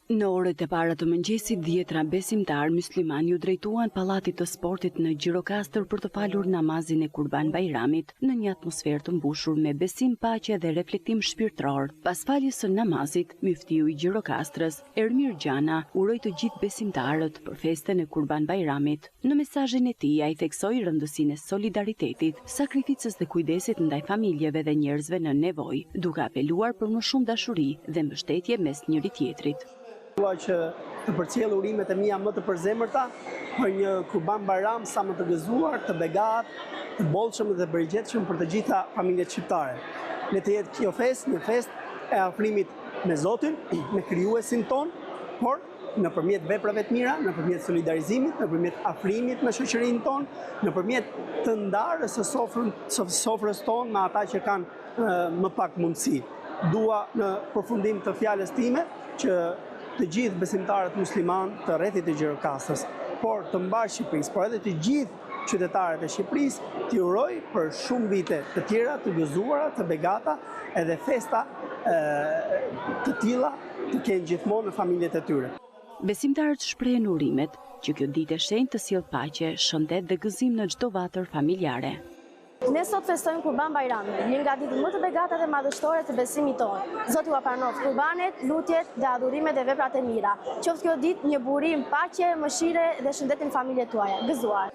Në orët e para të mëngjesit, 10 besimtar musliman ju drejtuan pallatit të sportit në Gjirokastër për të falur namazin e Kurban Bajramit në një atmosferë të mbushur me besim, paqe dhe reflektim shpirtëror. Pas faljes së namazit, muftiu i Gjirokastrës, Ermir Gjana, uroi të gjithë besimtarët për festën e Kurban Bajramit. Në mesazhin e tij, ai theksoi rëndësinë e solidaritetit, sakrificës dhe kujdesit ndaj familjeve dhe njerëzve në nevojë, duke apeluar për më shumë dashuri dhe mbështetje mes njëri tjetrit. Dua që të përcjell urimet e mia më të përzemërta për një Kurban Bayram sa më të gëzuar, të begat, të bollshëm dhe përgjegjshëm për të gjitha familjet shqiptare. Le të jetë kjo festë një festë e afrimit me Zotin, me krijuesin ton, por nëpërmjet veprave të mira, nëpërmjet solidarizimit, nëpërmjet afrimit me shoqërinë tonë, nëpërmjet të ndarjes së sofrës tonë me ata që kanë më pak mundësi. Dua në përfundim të fjalës time që të gjithë besimtarët musliman të rrethit të Gjirokastrës, por të mbar Shqipërisë, por edhe të gjithë qytetarët e Shqipërisë, t'i uroj për shumë vite të tjera, të gëzuara, të begata, edhe festa të tilla të kenë gjithmonë në familjet e tyre. Besimtarët shprehen urimet që kjo ditë e shenjtë të sjellë paqe, shëndet dhe gëzim në çdo vatër familjare. Ne sot festojmë Kurban Bajramin, një nga ditët më të begata dhe madhështore të besimit tonë. Zoti ua pranoft kurbanet, lutjet dhe adhurimet dhe veprat e mira. Qoftë kjo ditë një burim paqe, mëshire dhe shëndetin familjet tuaja. Gëzuar.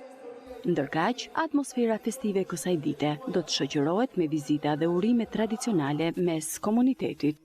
Ndërkaq, atmosfera festive kësaj dite do të shoqërohet me vizita dhe urime tradicionale mes komunitetit.